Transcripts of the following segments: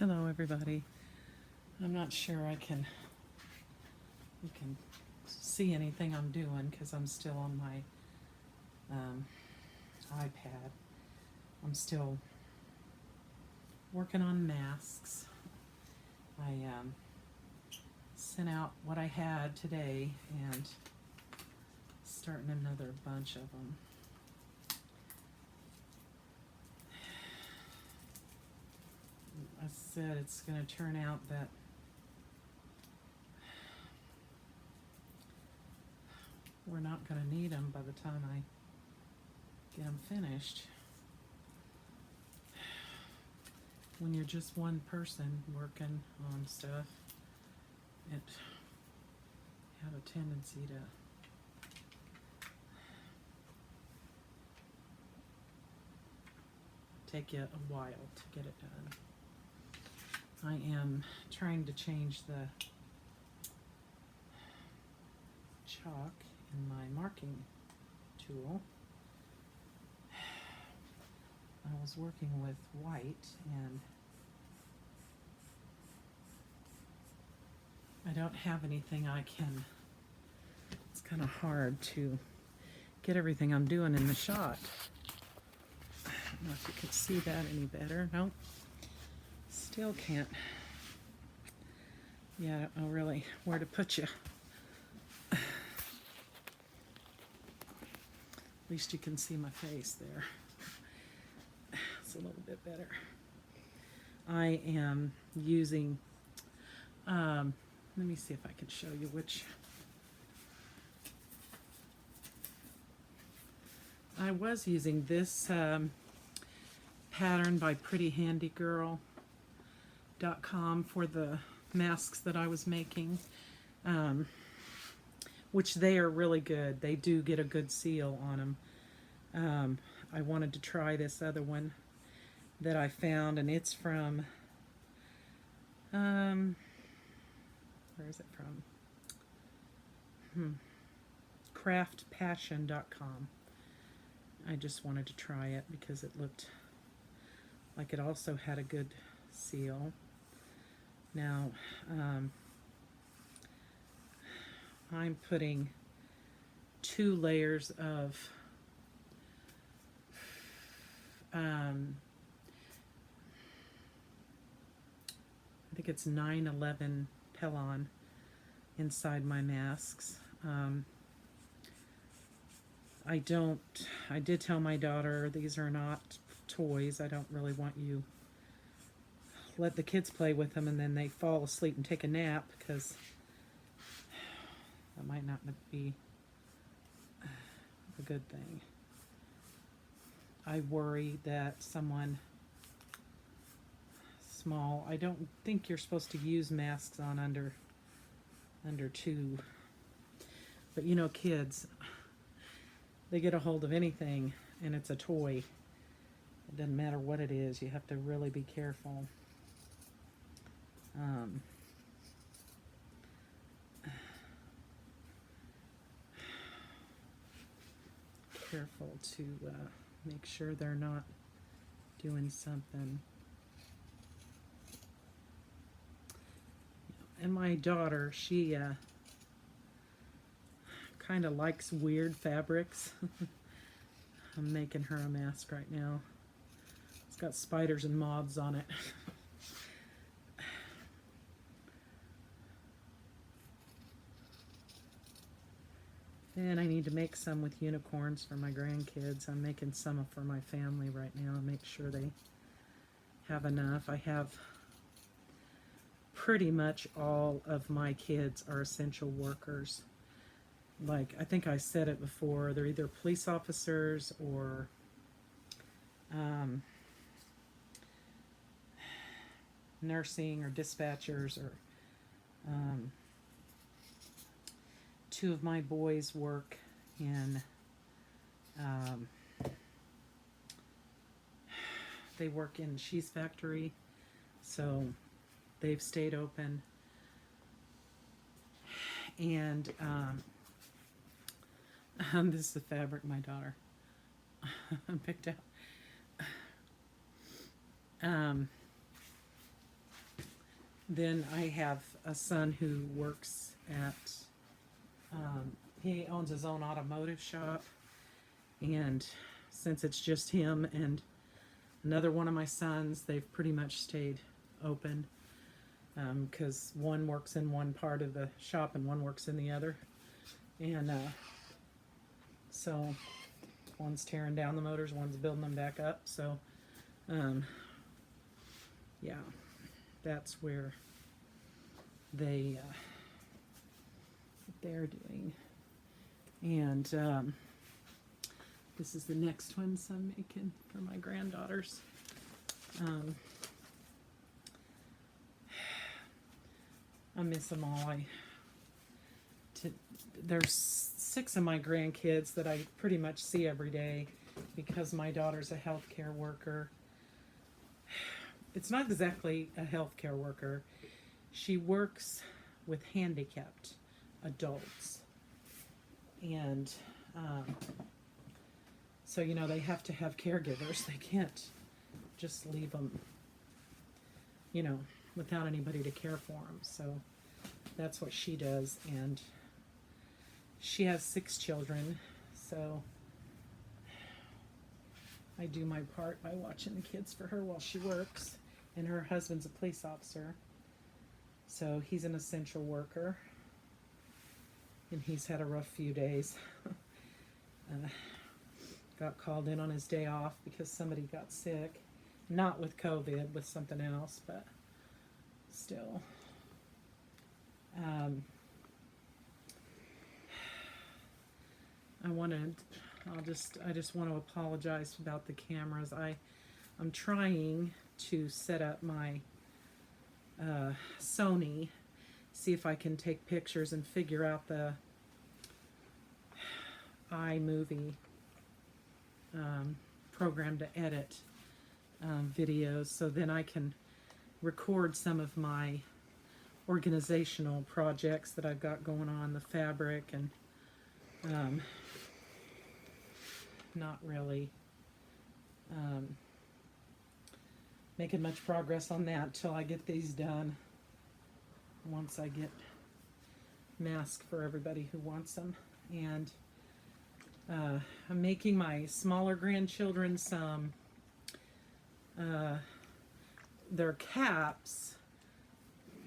Hello everybody. I'm not sure you can see anything I'm doing because I'm still on my iPad. I'm still working on masks. I sent out what I had today and starting another bunch of them. I said it's going to turn out that we're not going to need them by the time I get them finished. When you're just one person working on stuff, it have a tendency to take you a while to get it done. I am trying to change the chalk in my marking tool. I was working with white and I don't have anything it's kind of hard to get everything I'm doing in the shot. I don't know if you can see that any better. Nope. Still can't. Yeah, I don't know really where to put you. At least you can see my face there. It's a little bit better. I am using, let me see if I can show you which. I was using this pattern by prettyhandygirl.com for the masks that I was making, which they are really good. They do get a good seal on them. I wanted to try this other one that I found, and it's from, where is it from? Craftpassion.com. I just wanted to try it because it looked like it also had a good seal. Now, I'm putting 2 layers of I think it's 911 Pellon inside my masks. I did tell my daughter these are not toys. I don't really want you let the kids play with them and then they fall asleep and take a nap, because that might not be a good thing. I worry that someone small, I don't think you're supposed to use masks on under 2, but you know, kids, they get a hold of anything and it's a toy. It doesn't matter what it is. You have to really be careful. Careful to make sure they're not doing something. And my daughter, she kind of likes weird fabrics. I'm making her a mask right now. It's got spiders and moths on it. And I need to make some with unicorns for my grandkids. I'm making some for my family right now to make sure they have enough. I have pretty much all of my kids are essential workers. Like, I think I said it before, they're either police officers or nursing or dispatchers, or 2 of my boys work in they work in cheese factory, so they've stayed open. And this is the fabric my daughter picked out. then I have a son who works at, he owns his own automotive shop. And since it's just him and another one of my sons, they've pretty much stayed open, because one works in one part of the shop and one works in the other. And so one's tearing down the motors, one's building them back up. So, yeah, that's where they're doing. And this is the next ones I'm making for my granddaughters. I miss them all. There's 6 of my grandkids that I pretty much see every day because my daughter's a healthcare worker. It's not exactly a healthcare worker. She works with handicapped adults. And so, you know, they have to have caregivers. They can't just leave them, you know, without anybody to care for them. So that's what she does. And she has 6 children. So I do my part by watching the kids for her while she works. And her husband's a police officer. So he's an essential worker. And he's had a rough few days. Got called in on his day off because somebody got sick. Not with COVID, with something else, but still. I just want to apologize about the cameras. I'm trying to set up my Sony, see if I can take pictures and figure out the iMovie program to edit videos, so then I can record some of my organizational projects that I've got going on, the fabric, and not really making much progress on that till I get these done. Once I get masks for everybody who wants them. And I'm making my smaller grandchildren some their caps,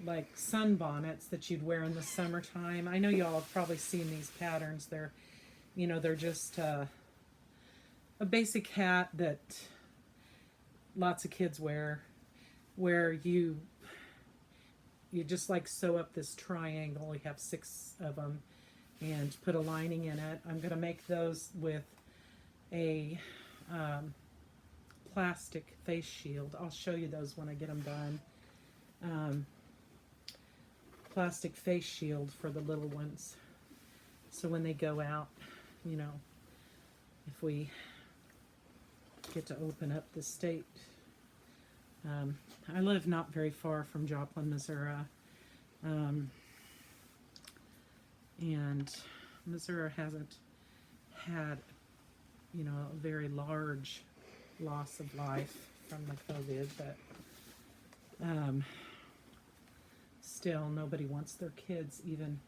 like sunbonnets that you'd wear in the summertime. I know y'all have probably seen these patterns. They're, you know, they're just a basic hat that lots of kids wear, where you just like sew up this triangle. We have 6 of them and put a lining in it. I'm going to make those with a plastic face shield. I'll show you those when I get them done. Plastic face shield for the little ones. So when they go out, you know, if we get to open up the state. I live not very far from Joplin, Missouri. And Missouri hasn't had, you know, a very large loss of life from the COVID, but still nobody wants their kids even.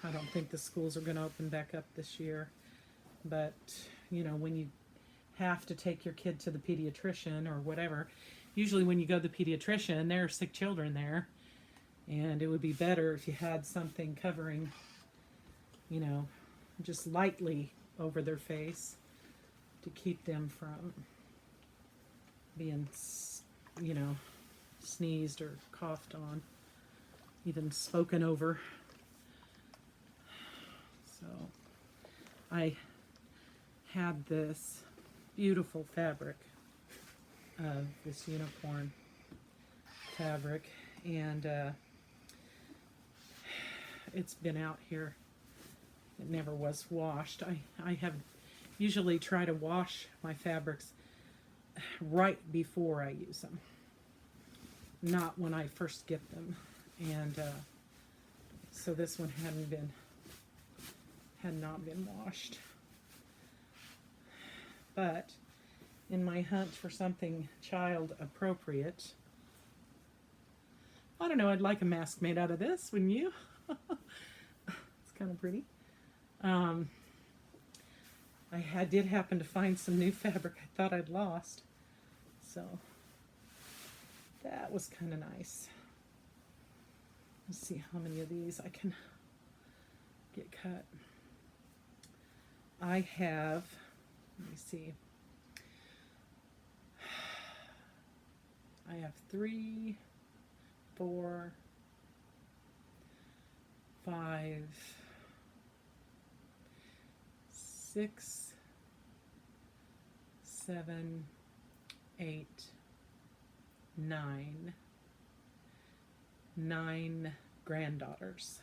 I don't think the schools are going to open back up this year, but you know, when you have to take your kid to the pediatrician or whatever, usually when you go to the pediatrician, there are sick children there, and it would be better if you had something covering, you know, just lightly over their face to keep them from being, you know, sneezed or coughed on, even spoken over. So I had this beautiful fabric, this unicorn fabric, and it's been out here. It never was washed. I have usually try to wash my fabrics right before I use them, not when I first get them. And so this one had not been washed. But in my hunt for something child appropriate, I don't know, I'd like a mask made out of this, wouldn't you? It's kind of pretty. I did happen to find some new fabric I thought I'd lost. So that was kind of nice. Let's see how many of these I can get cut. I have, let me see. I have 3, 4, 5, 6, 7, 8, 9 granddaughters.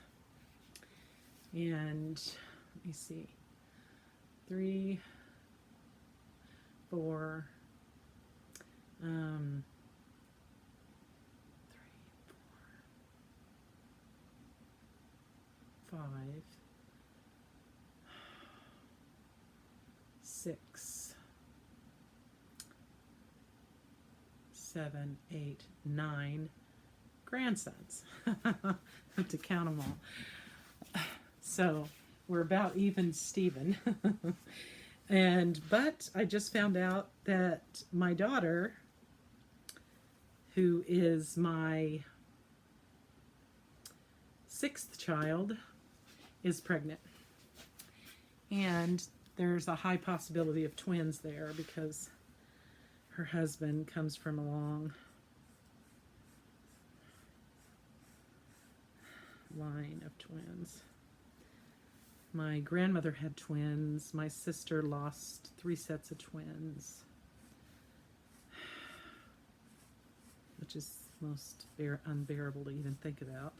And let me see. 3, 4, 5, 6, 7, 8, 9 grandsons. Have to count them all. So we're about even Steven. But I just found out that my daughter, who is my 6th child, is pregnant. And there's a high possibility of twins there because her husband comes from a long line of twins. My grandmother had twins. My sister lost 3 sets of twins, which is most unbearable to even think about.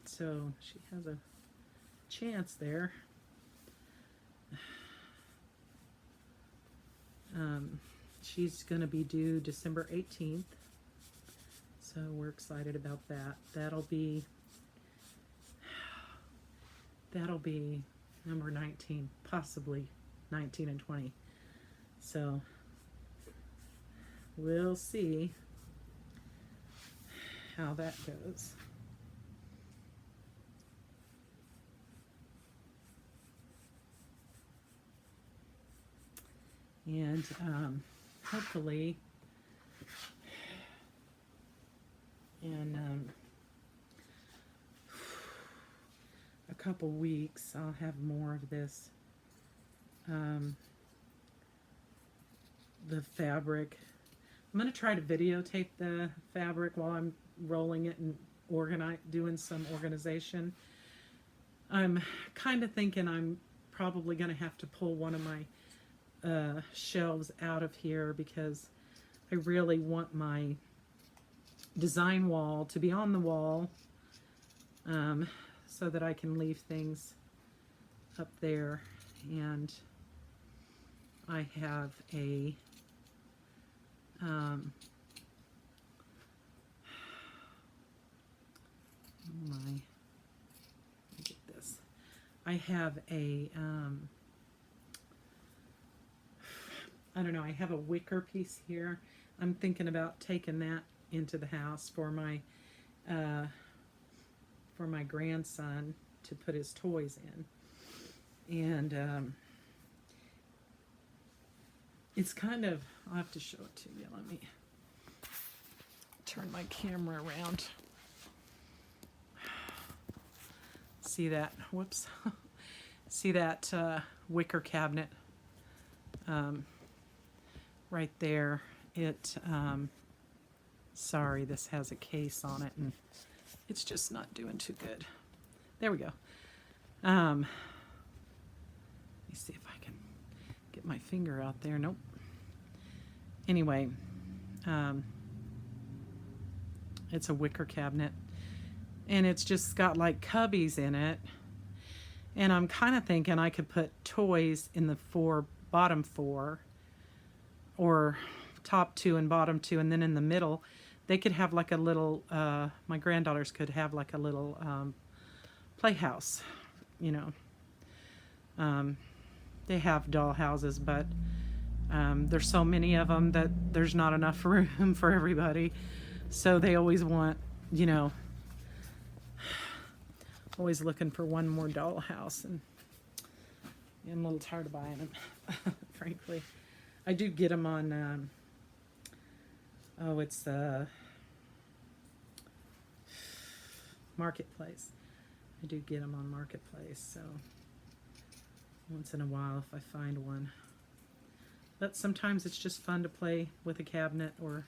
So she has a chance there. She's going to be due December 18th, so we're excited about that. That'll be number 19, possibly 19 and 20. So we'll see how that goes. And hopefully in a couple weeks I'll have more of this, the fabric. I'm going to try to videotape the fabric while I'm rolling it and doing some organization. I'm kind of thinking I'm probably going to have to pull one of my shelves out of here because I really want my design wall to be on the wall, so that I can leave things up there. And I have a oh my, let me get this. I have a I don't know, I have a wicker piece here. I'm thinking about taking that into the house for my grandson to put his toys in. And it's kind of, I'll have to show it to you. Let me turn my camera around. See that? Whoops. See that wicker cabinet right there? It sorry, this has a case on it and it's just not doing too good. There we go. Let me see if I can get my finger out there. Nope. Anyway, it's a wicker cabinet and it's just got like cubbies in it, and I'm kind of thinking I could put toys in the bottom 4, or top 2 and bottom 2, and then in the middle they could have like a little my granddaughters could have like a little playhouse, you know. They have doll houses, but there's so many of them that there's not enough room for everybody. So they always want, you know, always looking for one more dollhouse, and I'm a little tired of buying them, frankly. I do get them on, it's the Marketplace. I do get them on Marketplace, so once in a while if I find one. But sometimes it's just fun to play with a cabinet or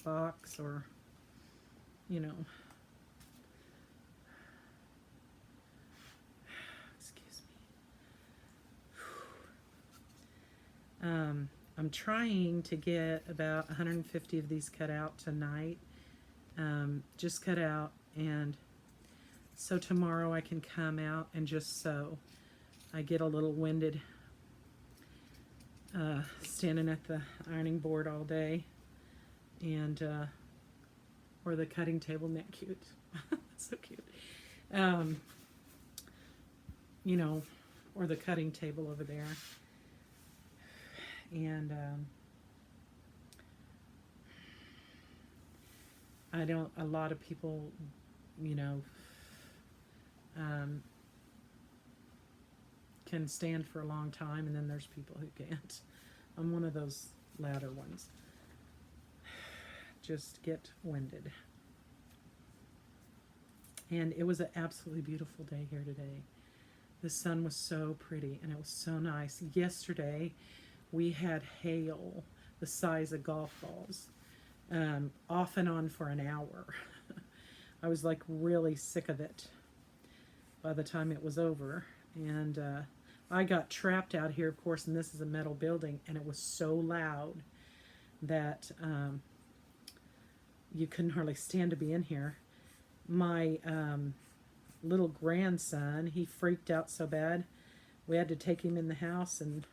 box, or, you know. Excuse me. I'm trying to get about 150 of these cut out tonight. Just cut out, and so tomorrow I can come out and just sew. I get a little winded standing at the ironing board all day, and or the cutting table. Isn't that cute? So cute. You know, or the cutting table over there. And I don't, a lot of people, you know, can stand for a long time, and then there's people who can't. I'm one of those latter ones. Just get winded. And it was an absolutely beautiful day here today. The sun was so pretty, and it was so nice. Yesterday, we had hail the size of golf balls, off and on for an hour. I was like really sick of it by the time it was over. And I got trapped out here, of course, and this is a metal building, and it was so loud that you couldn't hardly stand to be in here. My little grandson, he freaked out so bad, we had to take him in the house and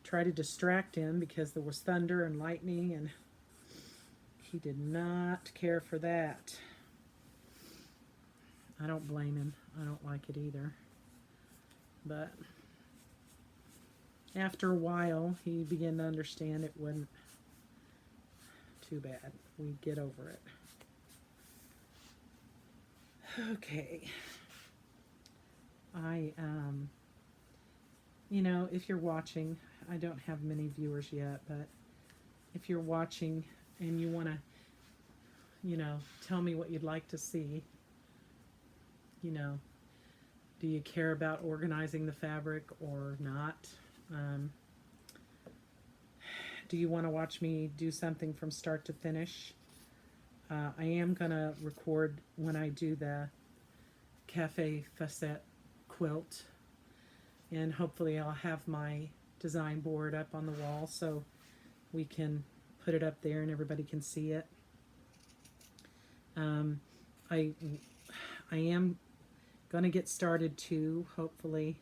try to distract him because there was thunder and lightning, and he did not care for that. I don't blame him. I don't like it either. But after a while, he began to understand it wasn't too bad. We'd get over it. Okay. You know, if you're watching, I don't have many viewers yet, but if you're watching and you want to, you know, tell me what you'd like to see, you know, do you care about organizing the fabric or not? Do you want to watch me do something from start to finish? I am going to record when I do the cafe facette quilt, and hopefully I'll have my design board up on the wall so we can put it up there and everybody can see it. I am going to get started too, hopefully,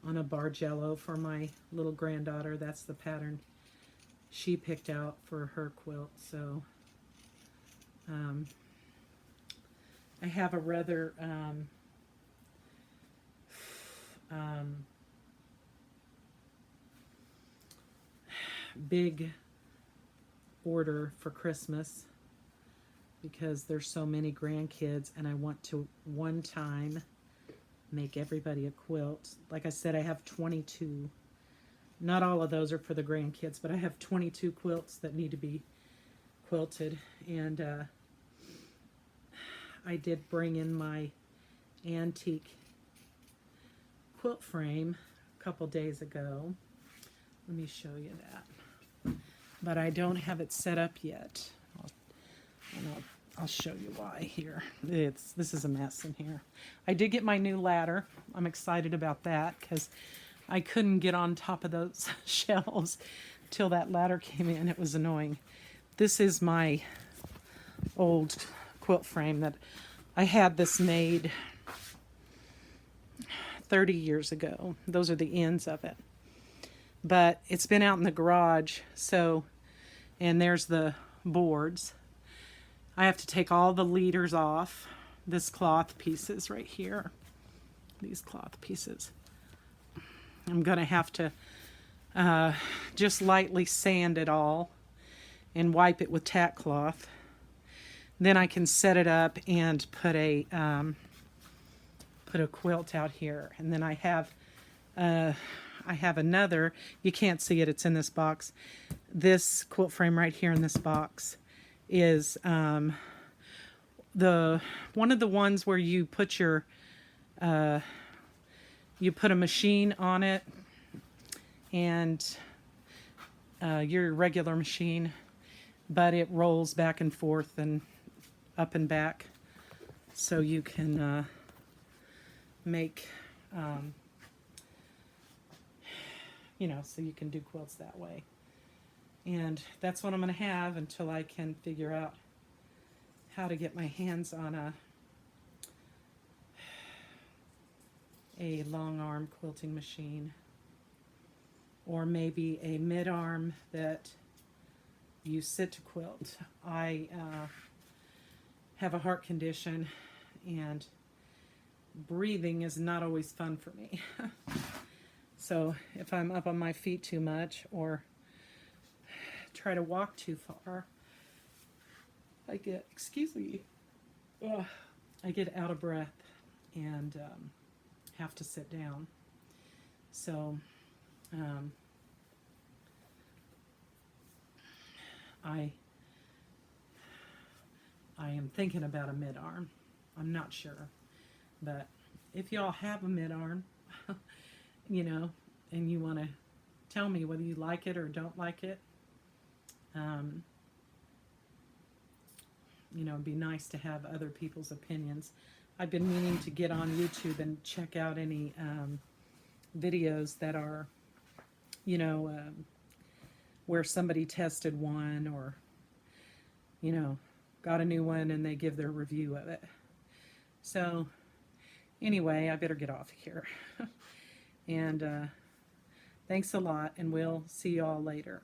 on a Bargello for my little granddaughter. That's the pattern she picked out for her quilt. So I have a rather big order for Christmas because there's so many grandkids, and I want to one time make everybody a quilt. Like I said, I have 22. Not all of those are for the grandkids, but I have 22 quilts that need to be quilted. And I did bring in my antique quilt frame a couple days ago. Let me show you that. But I don't have it set up yet. I'll show you why here. This is a mess in here. I did get my new ladder. I'm excited about that because I couldn't get on top of those shelves till that ladder came in. It was annoying. This is my old quilt frame that I had this made 30 years ago. Those are the ends of it. But it's been out in the garage, so, and there's the boards. I have to take all the leaders off. This cloth pieces right here. These cloth pieces. I'm going to have to just lightly sand it all and wipe it with tack cloth then I can set it up and put a quilt out here. And then I have another, you can't see it, it's in this box. This quilt frame right here in this box is the one of the ones where you put your you put a machine on it, and your regular machine, but it rolls back and forth and up and back, so you can make you know, so you can do quilts that way. And that's what I'm going to have until I can figure out how to get my hands on a long arm quilting machine, or maybe a mid arm that you sit to quilt. I have a heart condition, and breathing is not always fun for me. So if I'm up on my feet too much or try to walk too far, I get, excuse me, I get out of breath and have to sit down. So I am thinking about a mid-arm. I'm not sure, but if y'all have a mid-arm, you know, and you want to tell me whether you like it or don't like it, you know, it'd be nice to have other people's opinions. I've been meaning to get on YouTube and check out any videos that are, you know, where somebody tested one, or, you know, got a new one and they give their review of it. So anyway, I better get off here. And thanks a lot, and we'll see y'all later.